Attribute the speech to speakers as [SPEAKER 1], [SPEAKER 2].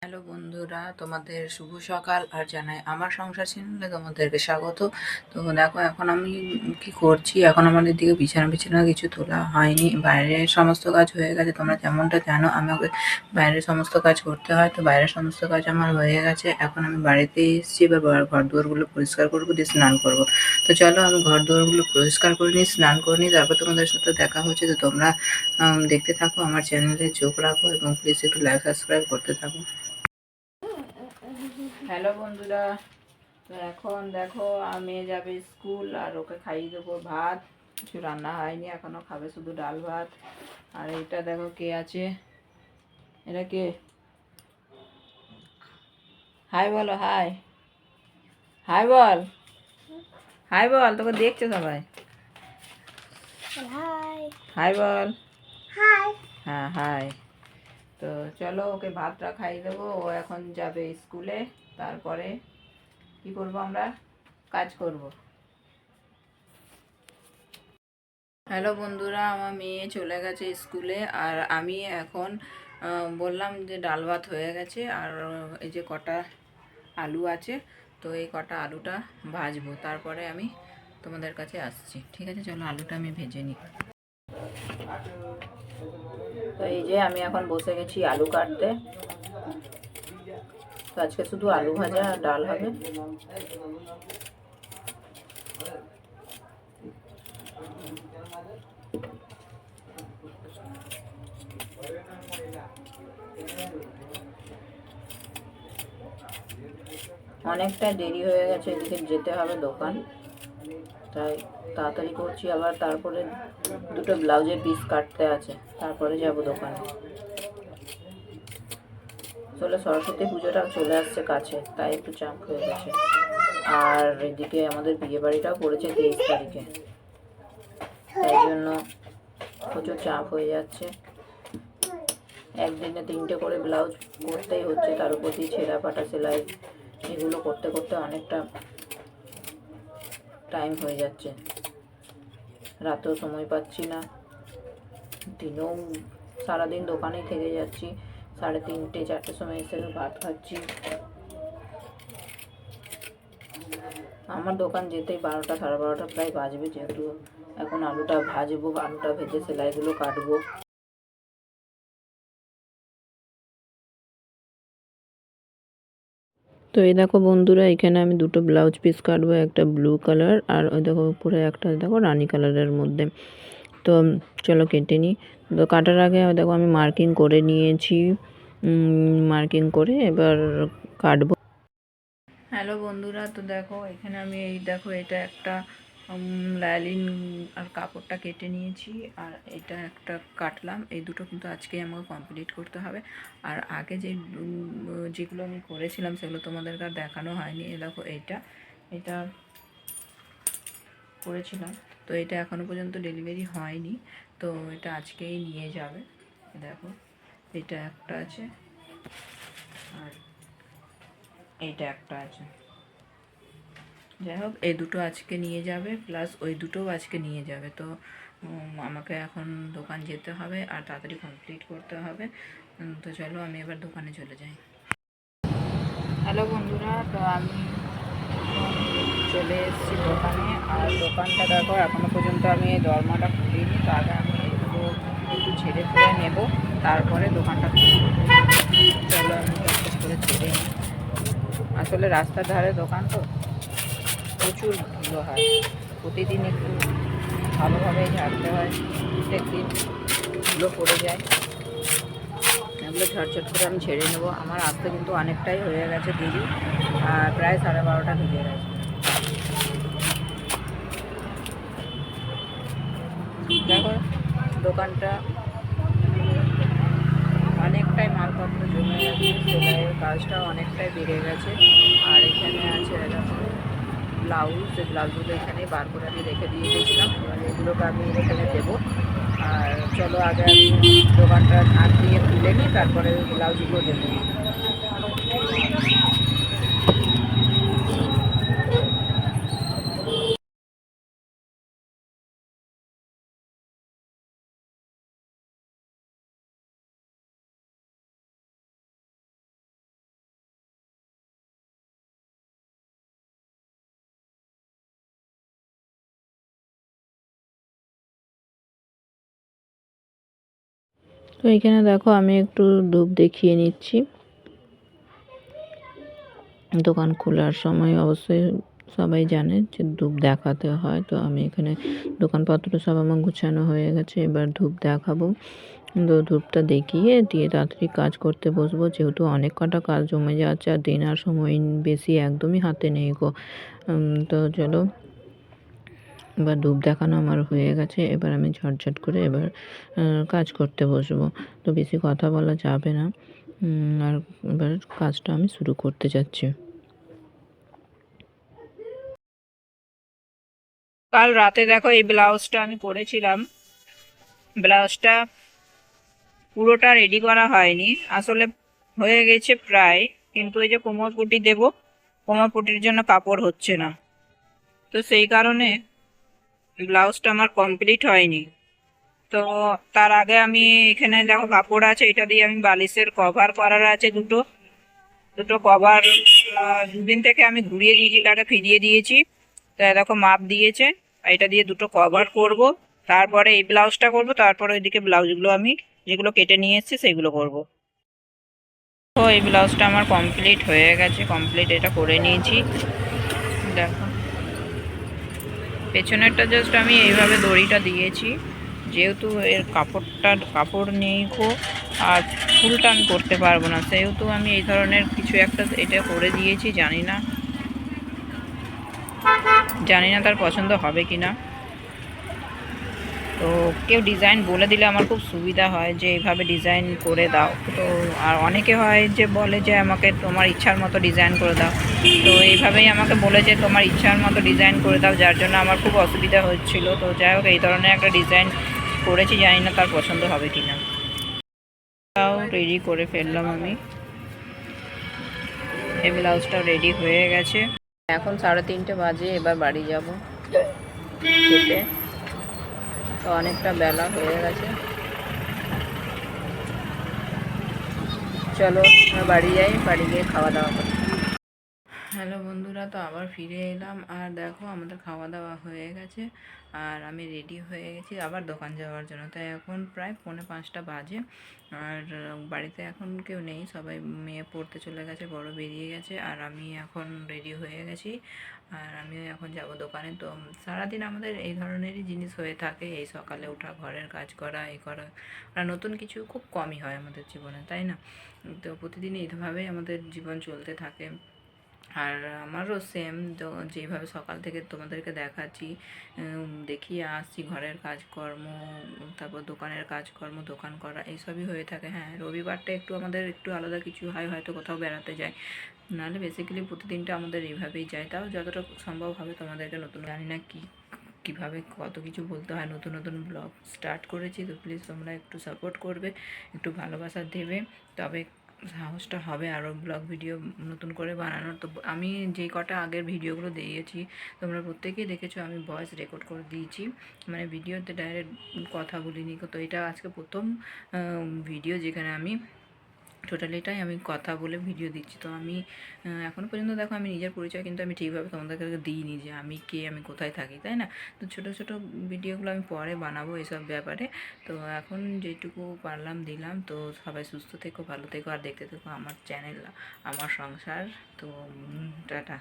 [SPEAKER 1] Hello বন্ধুরা, তোমাদের শুভ সকাল আর জানাই আমার সংসার চ্যানেলে তোমাদেরকে স্বাগত। তো দেখো, এখন আমি কি করছি, এখন আমাদের দিকে বিছানা কিছু তোলা হয়নি, বাইরের সমস্ত কাজ হয়ে গেছে। তোমরা যেমনটা জানো আমাকে বাইরের সমস্ত কাজ করতে হয়, তো বাইরের সমস্ত কাজ আমার হয়ে গেছে। এখন আমি বাড়িতে এসেছি, এবার ঘর দুয়ারগুলো পরিষ্কার করবো, দিয়ে স্নান করবো। তো চলো আমি ঘর দুয়ারগুলো পরিষ্কার করে নিই, স্নান করে নিই, তারপর তোমাদের সাথে দেখা হচ্ছে। তো তোমরা দেখতে থাকো, আমার চ্যানেলে চোখ রাখো এবং প্লিজ একটু লাইক সাবস্ক্রাইব করতে থাকো। হ্যালো বন্ধুরা, তো এখন দেখো মেয়ে যাবে স্কুল, আর ওকে খাইয়ে দেবো ভাত। কিছু রান্না হয়নি এখনো, খাবে শুধু ডাল ভাত। আর এটা দেখো কে আছে, এটা কে? হাই বলো, হাই হাই বল, হাই বল, তোকে দেখছে সবাই।
[SPEAKER 2] হাই
[SPEAKER 1] হাই বল।
[SPEAKER 2] হাই
[SPEAKER 1] হ্যাঁ হাই। তো চলো ওকে ভাতটা খাইয়ে দেবো, ও এখন যাবে স্কুলে। তারপরে কি করব, আমরা কাজ করব। হ্যালো বন্ধুরা, আমার মেয়ে চলে গেছে স্কুলে, আর আমি এখন বললাম যে ডাল ভাত হয়ে গেছে, আর এই যে কটা আলু আছে, তো এই কটা আলুটা ভাজবো, তারপরে আমি তোমাদের কাছে আসছি। ঠিক আছে, চলো আলুটা আমি ভেজে নিই। তো এই যে আমি এখন বসে গেছি আলু কাটতে। তো আজকে শুধু আলু ভাজা আর ডাল হবে। অনেকটা দেরি হয়ে গেছে, এদিকে যেতে হবে দোকান, তাই তাড়াতাড়ি করছি। আবার তারপরে দুটো ব্লাউজের পিস কাটতে আছে, তারপরে যাব দোকানে। আসলে সরস্বতী পুজোটা চলে আসছে কাছে, তাই একটু চাপ হয়ে গেছে। আর এদিকে আমাদের বিয়ে বাড়িটাও পড়েছে 23 তারিখে, তাই জন্য প্রচুর চাপ হয়ে যাচ্ছে। একদিনে 3টে করে ব্লাউজ করতেই হচ্ছে, তার উপর দিয়ে ছেঁড়া পাটা সেলাই, এগুলো করতে করতে অনেকটা টাইম হয়ে যাচ্ছে। রাতেও সময় পাচ্ছি না, দিনেও সারাদিন দোকানেই থেকে যাচ্ছি। 3:30-4টের সময় এসে ভাত খাচ্ছি। আমার দোকান যেতেই 12টা 12:30 প্রায় বাজবে, যেহেতু এখন আলুটা ভাজবো, আলুটা ভেজে সেলাইগুলো কাটবো। তো এই দেখো বন্ধুরা, এখানে আমি দুটো ব্লাউজ পিস কাটবো, একটা ব্লু কালার আর ওই দেখো উপরে একটা দেখো রানি কালারের মধ্যে। তো চলো কেটে নিই। তো কাটার আগে দেখো আমি মার্কিং করে নিয়েছি, মার্কিং করে এবার কাটবো। হ্যালো বন্ধুরা, তো দেখো এখানে আমি এই দেখো এটা একটা লাইলিন আর কাপড়টা কেটে নিয়েছি, আর এটা একটা কাটলাম। এই দুটো কিন্তু আজকেই আমাকে কমপ্লিট করতে হবে। আর আগে যেগুলো আমি করেছিলাম সেগুলো তোমাদেরকে আর দেখানো হয়নি। এই দেখো এটা করেছিলাম, তো এটা এখনও পর্যন্ত ডেলিভারি হয়নি, তো এটা আজকেই নিয়ে যাবে। দেখো এটা একটা আছে, আর এইটা একটা আছে। যাই হোক, এই দুটো আজকে নিয়ে যাবে, প্লাস ওই দুটোও আজকে নিয়ে যাবে। তো আমাকে এখন দোকান যেতে হবে আর তাড়াতাড়ি কমপ্লিট করতে হবে। তো চলো আমি এবার দোকানে চলে যাই। হ্যালো বন্ধুরা, তো আমি চলে এসেছি দোকানে, আর দোকানটা দেখো এখনও পর্যন্ত আমি দরমাটা খুলিনি। তো আগে আমি এগুলো একটু ছেড়ে ফেলে নেব, তারপরে দোকানটা খুলব। চলো আমি একটা করে ছেড়ে নিই। আসলে রাস্তার ধারে দোকান তো প্রচুর ধুলো হয়, প্রতিদিন একটু ভালোভাবে ঝাড়তে হয়, প্রত্যেক দিন ধুলো পড়ে যায়। এগুলো ঝটঝট করে আমি ছেড়ে নেবো। আমার আসতে কিন্তু অনেকটাই হয়ে গেছে দেরি, আর প্রায় 12:30টা বেজে গেছে। দেখো দোকানটা অনেকটাই মালপত্র জমে গেছে, সেলাইয়ের কাজটাও অনেকটাই বেড়ে গেছে। আর এখানে আছে দেখো ব্লাউজ, যে ব্লাউজগুলো এখানে বার করে আমি রেখে দিয়ে গেছিলাম, এবার এগুলোকে আমি এখানে দেবো। আর চলো আগে আমি দোকানটা ঝাঁট দিয়ে খুলে নিই, তারপরে ব্লাউজগুলো দেবো। তো এখানে দেখো আমি একটু ধূপ দেখিয়ে নিচ্ছি। দোকান খোলার সময় অবশ্যই সবাই জানে যে ধূপ দেখাতে হয়। তো আমি এখানে দোকানপত্র সব আমার গুছানো হয়ে গেছে, এবার ধূপ দেখাবো। তো ধূপটা দেখিয়ে দিয়ে তাড়াতাড়ি কাজ করতে বসবো, যেহেতু অনেক কটা কাজ জমে যাচ্ছে আর দিন আর সময় বেশি একদমই হাতে নেই গো। তো চলো, এবার ধূপ দেখানো আমার হয়ে গেছে, এবার আমি ঝটঝট করে এবার কাজ করতে বসবো। তো বেশি কথা বলা যাবে না, আর এবার কাজটা আমি শুরু করতে যাচ্ছি। কাল রাতে দেখো এই ব্লাউজটা আমি করেছিলাম, ব্লাউজটা পুরোটা রেডি করা হয়নি, আসলে হয়ে গেছে প্রায়, কিন্তু এই যে কোমর পটি দেবো, কোমর পটির জন্য কাপড় হচ্ছে না, তো সেই কারণে ব্লাউজটা আমার কমপ্লিট হয়নি। তো তার আগে আমি এখানে দেখো কাপড় আছে, এটা দিয়ে আমি বালিশের কভার করার আছে দুটো দুটো কভার। দুদিন থেকে আমি ঘুরিয়ে দিয়েছি, তাকে ফিরিয়ে দিয়েছি, তাই দেখো মাপ দিয়েছে, এটা দিয়ে দুটো কভার করব, তারপরে এই ব্লাউজটা করব, তারপরে ওইদিকে ব্লাউজগুলো আমি যেগুলো কেটে নিয়ে এসেছি সেইগুলো করব। তো এই ব্লাউজটা আমার কমপ্লিট হয়ে গেছে, কমপ্লিট এটা করে নিয়েছি। দেখো পেছনেরটা জাস্ট আমি এইভাবে দড়িটা দিয়েছি, যেহেতু এর কাপড় নেই খুব, আর ফুলটা আমি করতে পারবো না, সেহেতু আমি এই ধরনের কিছু একটা এটা করে দিয়েছি। জানি না তার পছন্দ হবে কি না। তো কেউ ডিজাইন বলে দিলে আমার খুব সুবিধা হয় যে এইভাবে ডিজাইন করে দাও। তো আর অনেকে হয় যে বলে যে আমাকে তোমার ইচ্ছার মতো ডিজাইন করে দাও, তো এইভাবেই আমাকে বলেছে তোমার ইচ্ছার মতো ডিজাইন করে দাও, যার জন্য আমার খুব অসুবিধা হচ্ছিল। তো যাই হোক, এই ধরনের একটা ডিজাইন করেছি, জানি না তার পছন্দ হবে কি না। তাও রেডি করে ফেললাম আমি, এই ব্লাউজটাও রেডি হয়ে গেছে। এখন 3:30 বাজে, এবার বাড়ি যাব খেতে, তো অনেকটা বেলা হয়ে গেছে। চলো বাড়ি যাই, বাড়ি গিয়ে খাওয়া দাওয়া করি। হ্যালো বন্ধুরা, তো আবার ফিরে এলাম, আর দেখো আমাদের খাওয়া দাওয়া হয়ে গেছে, আর আমি রেডি হয়ে গেছি আবার দোকান যাওয়ার জন্য। তাই এখন প্রায় 4:45 বাজে, আর বাড়িতে এখন কেউ নেই, সবাই মেয়ে পড়তে চলে গেছে, বড় বেরিয়ে গেছে, আর আমি এখন রেডি হয়ে গেছি, আর আমিও এখন যাব দোকানে। তো সারাদিন আমাদের এই ধরনেরই জিনিস হয়ে থাকে, এই সকালে ওঠা, ঘরের কাজ করা, এই করা, আর নতুন কিছু খুব কমই হয় আমাদের জীবনে, তাই না? তো প্রতিদিন এইভাবেই আমাদের জীবন চলতে থাকে। আর আমারও সেম, তো যেভাবে সকাল থেকে তোমাদেরকে দেখাচ্ছি, দেখিয়ে আসছি, ঘরের কাজকর্ম, তারপর দোকানের কাজকর্ম, দোকান করা, এইসবই হয়ে থাকে। হ্যাঁ, রবিবারটা একটু আমাদের একটু আলাদা কিছু হয়, হয়তো কোথাও বেড়াতে যায়, নাহলে বেসিক্যালি প্রতিদিনটা আমাদের এইভাবেই যায়। তাও যতটা সম্ভব হবে তোমাদেরকে নতুন, জানি না কীভাবে কত কিছু বলতে হয়, নতুন নতুন ব্লগ স্টার্ট করেছি, তো প্লিজ তোমরা একটু সাপোর্ট করবে, একটু ভালোবাসা দেবে, তবে সাহসটা হবে আরও ব্লগ ভিডিও নতুন করে বানানোর। তো আমি যেই কটা আগের ভিডিওগুলো দিয়েছি তোমরা প্রত্যেকেই দেখেছো, আমি ভয়েস রেকর্ড করে দিয়েছি, মানে ভিডিওতে ডাইরেক্ট কথা বলিনি। তো এটা আজকে প্রথম ভিডিও যেখানে আমি টোটালিটাই আমি কথা বলে ভিডিও দিচ্ছি। তো আমি এখনও পর্যন্ত দেখো আমি নিজের পরিচয় কিন্তু আমি ঠিকভাবে তোমাদেরকে দিইনি, যে আমি কে, আমি কোথায় থাকি, তাই না? তো ছোটো ছোটো ভিডিওগুলো আমি পরে বানাবো এসব ব্যাপারে। তো এখন যেটুকু পারলাম দিলাম। তো সবাই সুস্থ থেকো, ভালো থেকো, আর দেখতে থেকো আমার চ্যানেল, আমার সংসার। তো টাটা।